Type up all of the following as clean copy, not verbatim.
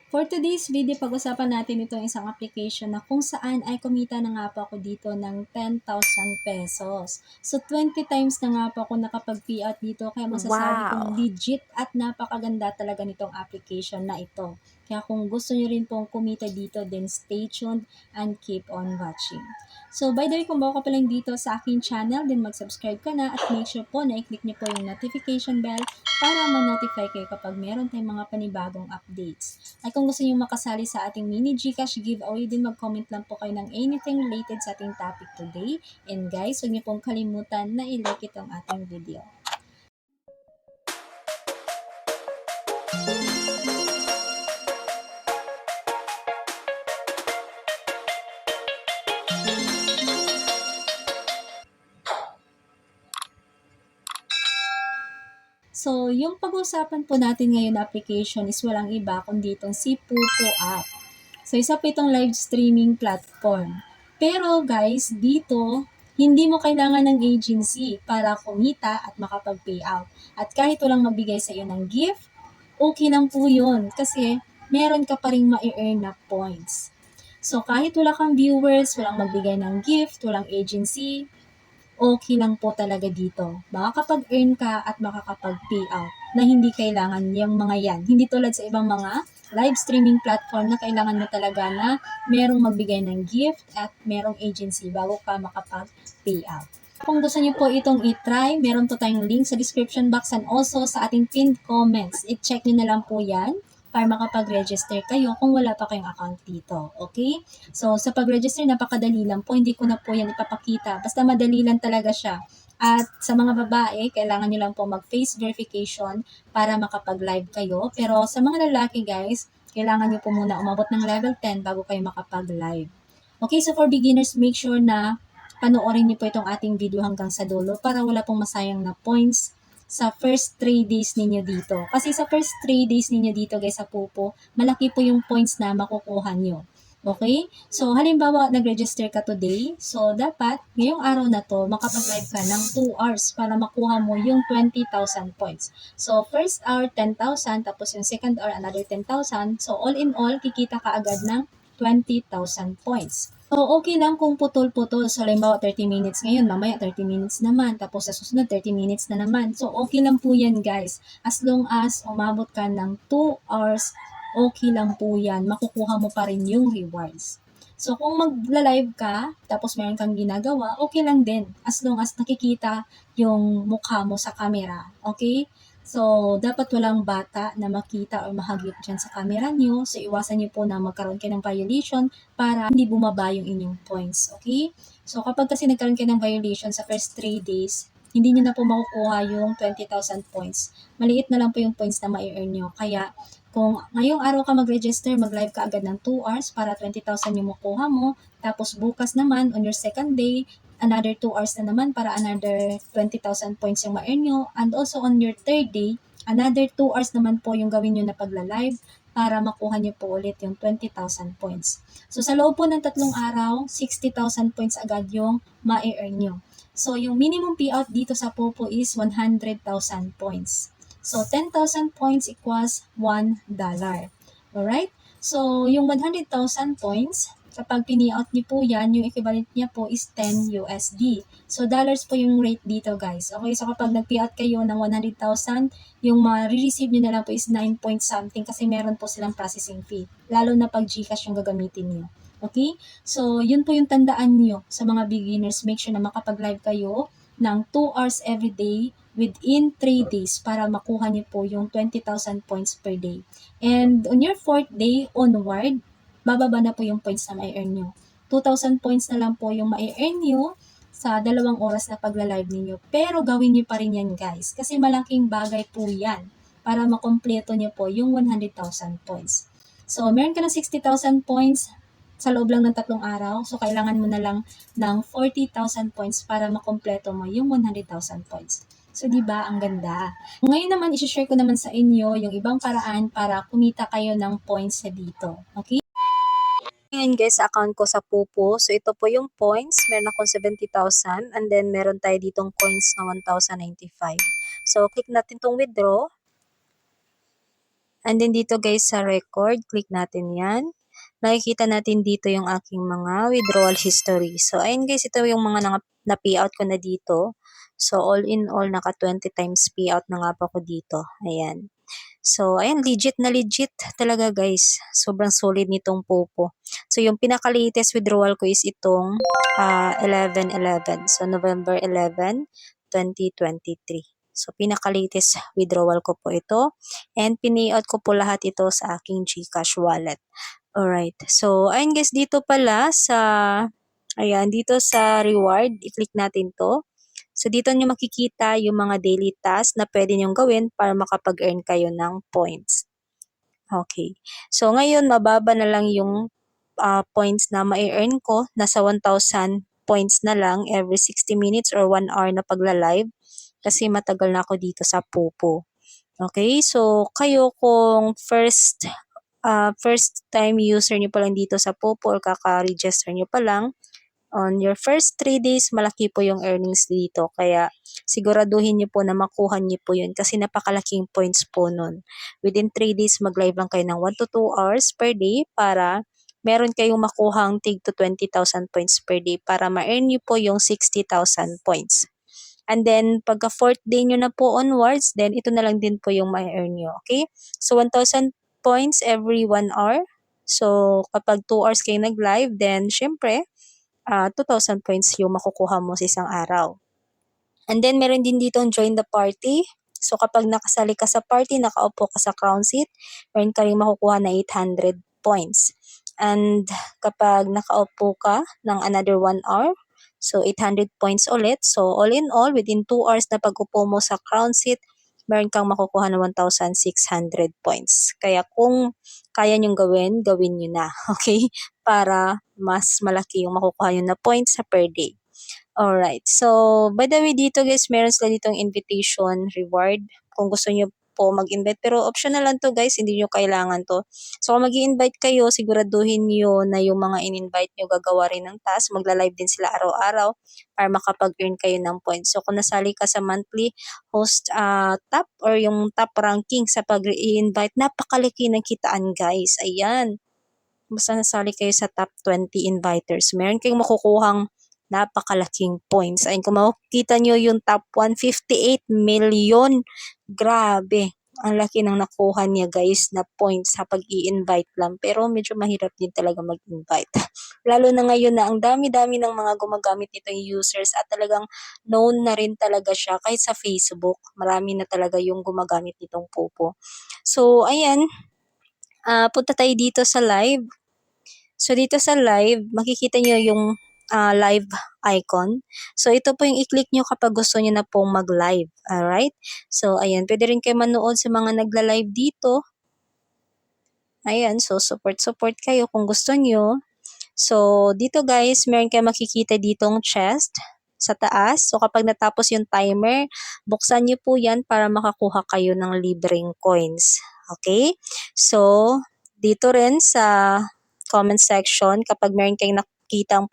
For today's video, pag-usapan natin itong isang application na kung saan ay kumita na nga po ako dito ng 10,000 pesos. So, 20 times na nga po ako nakapag-payout dito, kaya masasabi kong Wow! legit at napakaganda talaga nitong application na ito. Kaya kung gusto nyo rin pong kumita dito, then stay tuned and keep on watching. So, by the way, kung bago ka pa lang dito sa aking channel, then mag-subscribe ka na at make sure po na i-click nyo po yung notification bell para ma-notify kayo kapag meron tayong mga panibagong updates. At kung gusto niyo makasali sa ating mini Gcash giveaway din, mag-comment lang po kayo ng anything related sa ating topic today. And guys, huwag niyo pong kalimutan na i-like itong ating video. So, yung pag-uusapan po natin ngayon na application is walang iba kundi itong si Pupo app. So, isa po itong live streaming platform. Pero guys, dito, hindi mo kailangan ng agency para kumita at makapag-payout. At kahit walang magbigay sa iyo ng gift, okay lang po yun. Kasi meron ka pa rin ma-earn na points. So, kahit wala kang viewers, walang magbigay ng gift, walang agency, okay lang po talaga dito. Makakapag-earn ka at makakapag-payout na hindi kailangan yung mga yan. Hindi tulad sa ibang mga live streaming platform na kailangan mo talaga na merong magbigay ng gift at merong agency bago ka makapag-payout. Kung gusto niyo po itong i-try, meron po tayong link sa description box and also sa ating pinned comments. I-check niyo na lang po yan para makapag-register kayo kung wala pa kayong account dito. Okay? So, sa pag-register, napakadali lang po. Hindi ko na po yan ipapakita. Basta madali lang talaga siya. At sa mga babae, kailangan nyo lang po mag-face verification para makapag-live kayo. Pero sa mga lalaki guys, kailangan nyo po muna umabot ng level 10 bago kayo makapag-live. Okay, so for beginners, make sure na panoorin niyo po itong ating video hanggang sa dulo para wala pong masayang na points sa first 3 days ninyo dito. Kasi sa first 3 days ninyo dito guys sa Pupo, malaki po yung points na makukuha nyo. Okay? So, halimbawa, nag-register ka today. So, dapat, ngayong araw na to, makapag-live ka ng 2 hours para makuha mo yung 20,000 points. So, first hour, 10,000. Tapos yung second hour, another 10,000. So, all in all, kikita ka agad ng 20,000 points. So, okay lang kung putol-putol. So, halimbawa, 30 minutes ngayon, mamaya 30 minutes naman. Tapos, sa susunod, 30 minutes na naman. So, okay lang po yan, guys. As long as umabot ka ng 2 hours, okay lang po yan. Makukuha mo pa rin yung rewards. So, kung magla-live ka, tapos meron kang ginagawa, okay lang din. As long as nakikita yung mukha mo sa camera. Okay? So, dapat walang bata na makita o mahagip dyan sa camera nyo. So, iwasan nyo po na magkaroon kayo ng violation para hindi bumaba yung inyong points. Okay? So, kapag kasi nagkaroon kayo ng violation sa first 3 days, hindi nyo na po makukuha yung 20,000 points. Maliit na lang po yung points na ma-earn nyo. Kaya, kung ngayong araw ka mag-register, mag-live ka agad ng 2 hours para 20,000 yung makuha mo. Tapos bukas naman, on your second day, another 2 hours na naman para another 20,000 points yung ma-earn nyo. And also on your third day, another 2 hours naman po yung gawin nyo na pagla-live para makuha nyo po ulit yung 20,000 points. So sa loob po ng 3 araw, 60,000 points agad yung ma-earn nyo. So yung minimum payout dito sa Popo is 100,000 points. So 10,000 points equals $1. Alright? So yung 100,000 points, kapag pini-out niyo po yan, yung equivalent niya po is 10 USD. So, dollars po yung rate dito, guys. Okay, so kapag nag-payout kayo ng 100,000, yung ma-receive niyo na lang po is 9 point something kasi meron po silang processing fee. Lalo na pag Gcash yung gagamitin niyo. Okay? So, yun po yung tandaan niyo sa mga beginners. Make sure na makapag-live kayo ng 2 hours every day within 3 days para makuha niyo po yung 20,000 points per day. And on your 4th day onward, bababa na po yung points na ma-earn nyo. 2,000 points na lang po yung ma-earn nyo sa 2 oras na pagla-live ninyo. Pero gawin nyo pa rin yan guys. Kasi malaking bagay po yan para makompleto nyo po yung 100,000 points. So, meron ka ng 60,000 points sa loob lang ng 3 araw. So, kailangan mo na lang ng 40,000 points para makompleto mo yung 100,000 points. So, di ba ang ganda? Ngayon naman, isi-share ko naman sa inyo yung ibang paraan para kumita kayo ng points sa dito. Okay? Ngayon guys, sa account ko sa Pupo. So, ito po yung points. Meron akong 70,000 and then meron tayo ditong coins na 1,095. So, click natin tong withdraw. And then dito guys sa record, click natin yan. Nakikita natin dito yung aking mga withdrawal history. So ayun guys, ito yung mga na-payout ko na dito. So all in all, naka 20 times payout na nga po ako dito. Ayan. So, ayan, legit na legit talaga guys. Sobrang solid nitong Popo. So, yung pinaka-latest withdrawal ko is itong 11/11. So, November 11, 2023. So, pinaka-latest withdrawal ko po ito. And pinayout ko po lahat ito sa aking GCash wallet. Alright. So, ayun guys, dito pala sa, ayan, dito sa reward, i-click natin to. So, dito nyo makikita yung mga daily tasks na pwede nyong gawin para makapag-earn kayo ng points. Okay. So, ngayon, mababa na lang yung points na ma-earn ko. Nasa 1,000 points na lang every 60 minutes or 1 hour na pagla-live kasi matagal na ako dito sa Popo. Okay. So, kayo kung first time user nyo pa lang dito sa Popo or kaka-register nyo pa lang, on your first 3 days, malaki po yung earnings dito. Kaya siguraduhin niyo po na makuha niyo po yun kasi napakalaking points po nun. Within 3 days, mag-live lang kayo ng 1 to 2 hours per day para meron kayong makuhang tig to 20,000 points per day para ma-earn niyo po yung 60,000 points. And then, pagka 4th day nyo na po onwards, then ito na lang din po yung ma-earn nyo. Okay? So, 1,000 points every 1 hour. So, kapag 2 hours kayo nag-live, then syempre, 2,000 points yung makukuha mo sa isang araw. And then, meron din ditong join the party. So, kapag nakasali ka sa party, nakaupo ka sa crown seat, meron ka rin makukuha na 800 points. And kapag nakaupo ka ng another 1 hour, so 800 points ulit. So, all in all, within 2 hours na pag-upo mo sa crown seat, meron kang makukuha na 1,600 points. Kaya kung kaya nyong gawin, gawin nyo na. Okay? Para mas malaki yung makukuha nyo na points sa per day. Alright. So, by the way, dito guys, meron sila ditong invitation reward. Kung gusto nyo po mag-invite. Pero optional lang to guys, hindi nyo kailangan to. So, kung mag-i-invite kayo, siguraduhin nyo na yung mga in-invite nyo gagawa rin ng task. Magla-live din sila araw-araw para makapag-earn kayo ng points. So, kung nasali ka sa monthly host top or yung top ranking sa pag-i-invite, napakalaki ng kitaan guys. Ayan. Basta nasali kayo sa top 20 inviters, meron kayong makukuhang napakalaking points. Ayun, kung makikita nyo yung top 158 million. Grabe. Ang laki ng nakuha niya guys na points sa pag-i-invite lang. Pero medyo mahirap din talaga mag-invite. Lalo na ngayon na ang dami-dami ng mga gumagamit nitong users at talagang known na rin talaga siya kahit sa Facebook. Marami na talaga yung gumagamit nitong Popo. So, ayan. Punta tayo dito sa live. So, dito sa live, makikita nyo yung live icon. So, ito po yung i-click nyo kapag gusto nyo na pong mag-live. Alright? So, ayan. Pwede rin kayo manood sa mga nagla-live dito. Ayan. So, support kayo kung gusto nyo. So, dito guys, meron kayo makikita ditong chest sa taas. So, kapag natapos yung timer, buksan nyo po yan para makakuha kayo ng libreng coins. Okay? So, dito rin sa comment section, kapag meron kayong nakitang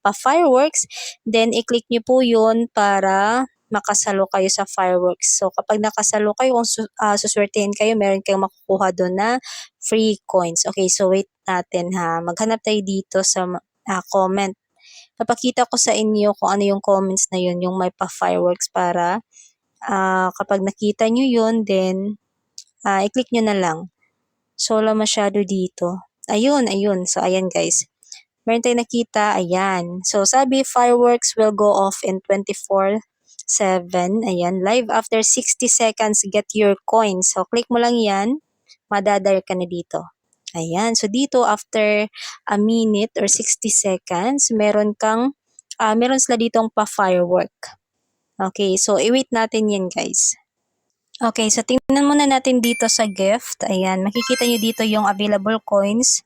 pa-fireworks, then i-click nyo po yun para makasalo kayo sa fireworks. So, kapag nakasalo kayo, kung suswertehin kayo, meron kayong makukuha doon na free coins. Okay, so wait natin ha. Maghanap tayo dito sa comment. Papakita ko sa inyo kung ano yung comments na yun, yung may pa-fireworks para kapag nakita nyo yun, then i-click nyo na lang. So, wala masyado dito. Ayun. So, ayan guys. Meron tayong nakita. Ayan. So, sabi, fireworks will go off in 24/7. Ayan. Live after 60 seconds, get your coins. So, click mo lang yan. Madadar ka na dito. Ayan. So, dito, after a minute or 60 seconds, meron sila ditong pa-firework. Okay. So, i-wait natin yan guys. Okay, so tingnan muna natin dito sa gift. Ayan, makikita nyo dito yung available coins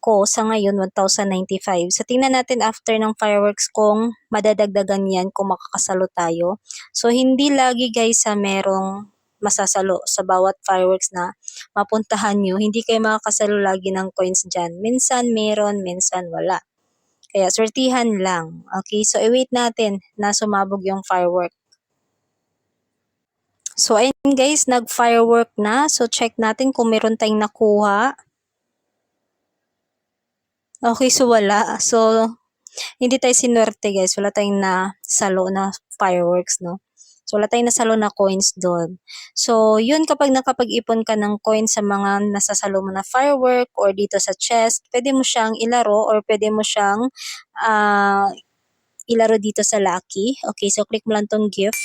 ko sa ngayon, 1,095. So tingnan natin after ng fireworks kung madadagdagan yan kung makakasalo tayo. So hindi lagi guys sa merong masasalo sa bawat fireworks na mapuntahan nyo. Hindi kayo makakasalo lagi ng coins dyan. Minsan meron, minsan wala. Kaya swertihan lang. Okay, so i-wait natin na sumabog yung firework. So, ayun guys, nag-firework na. So, check natin kung meron tayong nakuha. Okay, so wala. So, hindi tayo sinuwerte guys. Wala tayong nasalo na fireworks, no? So, wala tayong nasalo na coins doon. So, yun kapag nakapag-ipon ka ng coins sa mga nasasalo mo na firework or dito sa chest, pwede mo siyang ilaro or pwede mo siyang ah, ilaro dito sa Lucky. Okay, so click mo lang tong gift.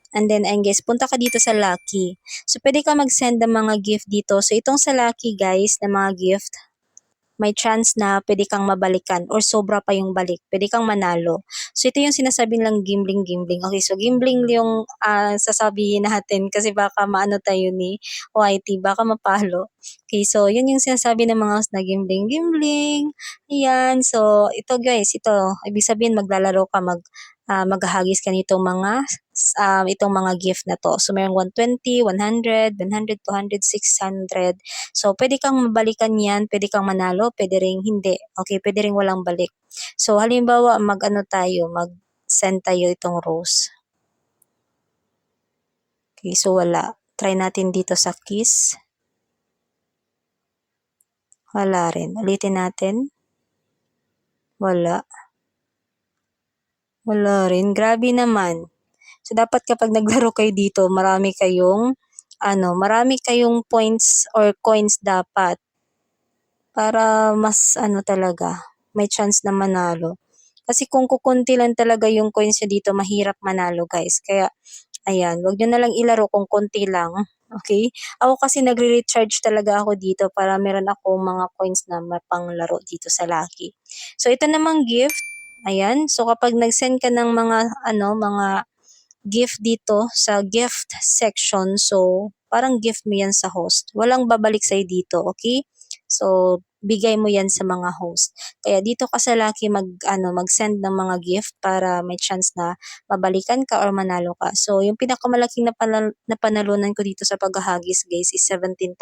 And then, ayun guys, punta ka dito sa Lucky. So, pwede ka mag-send ng mga gift dito. So, itong sa Lucky guys, na mga gift, may chance na pwede kang mabalikan or sobra pa yung balik. Pwede kang manalo. So, ito yung sinasabi lang gambling. Okay, so gambling yung sasabihin natin kasi baka maano tayo ni YT, baka mapalo. Okay, so yun yung sinasabi ng mga host na gambling. Ayan, so ito guys, ito, ibig sabihin maglalaro ka, maghahagis ka nitong itong mga gift na to. So, mayroong 120, 100, 100, 200, 600. So, pwede kang mabalikan yan, pwede kang manalo, pwede ring hindi. Okay, pwede ring walang balik. So, halimbawa, mag-send tayo itong rose. Okay, so wala. Try natin dito sa kiss. Wala rin. Ulitin natin. Wala. Wala rin. Grabe naman. So, dapat kapag naglaro kayo dito, marami kayong points or coins dapat para mas talaga, may chance na manalo. Kasi kung kukunti lang talaga yung coins nyo dito, mahirap manalo guys. Kaya, ayan, wag nyo na lang ilaro kung konti lang. Okay? Ako kasi nagre-recharge talaga ako dito para meron ako mga coins na mapanglaro dito sa Lucky. So, ito namang gift. Ayan. So, kapag nag-send ka ng mga gift dito sa gift section. So, parang gift mo yan sa host. Walang babalik sa'yo dito, okay? So, bigay mo yan sa mga host. Kaya dito ka sa Lucky mag-send ng mga gift para may chance na mabalikan ka or manalo ka. So, yung pinakamalaking napanalunan ko dito sa paghahagis, guys, is 17,000.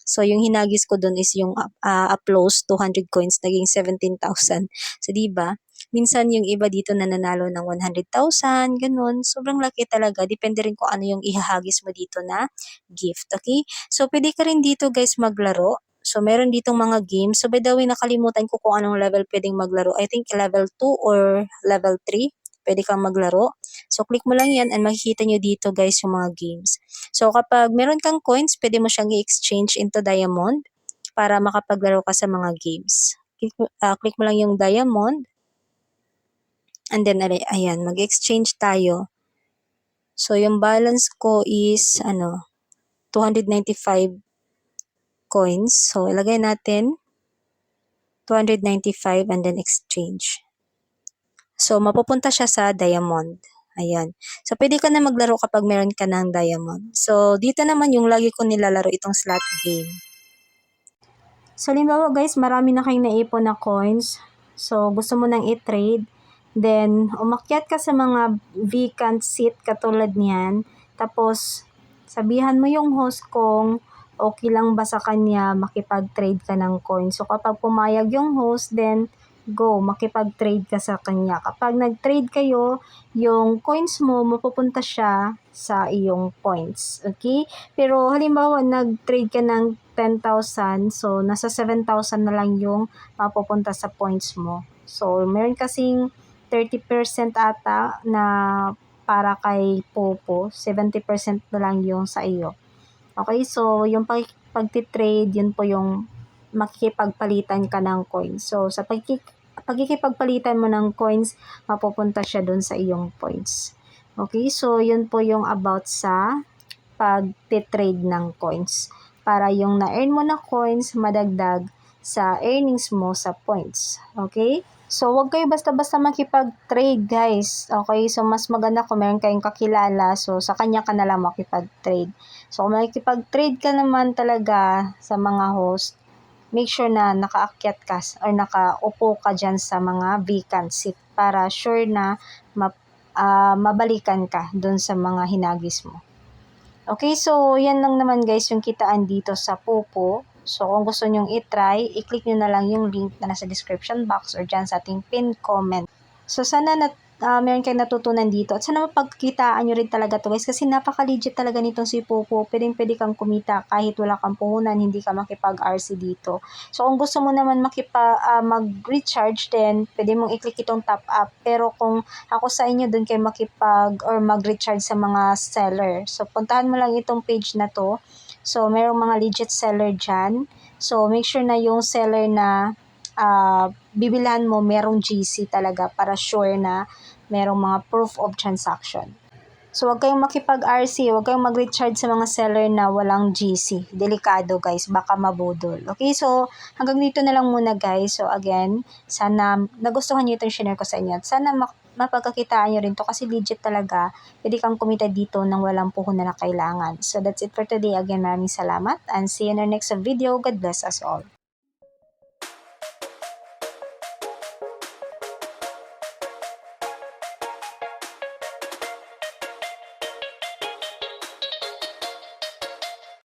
So, yung hinagis ko dun is yung applause, 200 coins, naging 17,000. So, di ba? Minsan yung iba dito nananalo ng 100,000, ganun. Sobrang laki talaga. Depende rin kung ano yung ihahagis mo dito na gift, okay? So, pwede ka rin dito guys maglaro. So, meron ditong mga games. So, by the way, nakalimutan ko kung anong level pwedeng maglaro. I think level 2 or level 3 pwede kang maglaro. So, click mo lang yan and makikita nyo dito guys yung mga games. So, kapag meron kang coins, pwede mo siyang i-exchange into diamond para makapaglaro ka sa mga games. Click mo lang yung diamond. And then, ayan, mag-exchange tayo. So, yung balance ko is, 295 coins. So, ilagay natin 295 and then exchange. So, mapupunta siya sa diamond. Ayan. So, pwede ka na maglaro kapag meron ka ng diamond. So, dito naman yung lagi ko nilalaro itong slot game. So, limbawa guys, marami na kayong naipon na coins. So, gusto mo nang i-trade. Then, umakyat ka sa mga vacant seat katulad niyan. Tapos, sabihan mo yung host kung okay lang ba sa kanya makipag-trade ka ng coins. So, kapag pumayag yung host, then go, makipag-trade ka sa kanya. Kapag nag-trade kayo, yung coins mo, mapupunta siya sa iyong points. Okay? Pero halimbawa, nag-trade ka ng 10,000, so nasa 7,000 na lang yung mapupunta sa points mo. So, meron kasing 30% ata na para kay Popo, 70% na lang yung sa iyo. Okay, so yung pagtitrade, yun po yung makikipagpalitan ka ng coins. So, sa pagkikipagpalitan mo ng coins, mapupunta siya dun sa iyong points. Okay, so yun po yung about sa pagtitrade ng coins. Para yung na-earn mo na coins, madagdag sa earnings mo sa points. Okay? So, wag kayo basta-basta makipag-trade, guys. Okay? So, mas maganda kung meron kayong kakilala. So, sa kanya ka na lang makipag-trade. So, kung makipag-trade ka naman talaga sa mga host, make sure na nakaakyat ka or nakaupo ka dyan sa mga vacant seat para sure na mabalikan ka dun sa mga hinagis mo. Okay, so yan lang naman guys yung kitaan dito sa Popo. So kung gusto nyong i-try, i-click nyo na lang yung link na nasa description box or dyan sa ating pin comment. So sana meron kayong natutunan dito. At sana mapagkitaan nyo rin talaga to guys, kasi napaka-legit talaga nitong si Popo. Pwede kang kumita kahit wala kang puhunan, hindi ka makipag-RC dito. So kung gusto mo naman mag-recharge, then pwede mong i-click itong top up. Pero kung ako sa inyo, dun kayo mag-recharge sa mga seller. So puntahan mo lang itong page na to. So merong mga legit seller dyan. So make sure na yung seller na bibilhan mo merong GC talaga para sure na merong mga proof of transaction. So, huwag kayong makipag-RC, huwag kayong mag-recharge sa mga seller na walang GC. Delikado guys, baka mabudol. Okay, so hanggang dito na lang muna guys. So again, sana nagustuhan niyo itong share ko sa inyo. At sana mapagkakitaan niyo rin to kasi legit talaga. Pwede kang kumita dito nang walang puhunan na kailangan. So that's it for today. Again, maraming salamat and see you in our next video. God bless us all.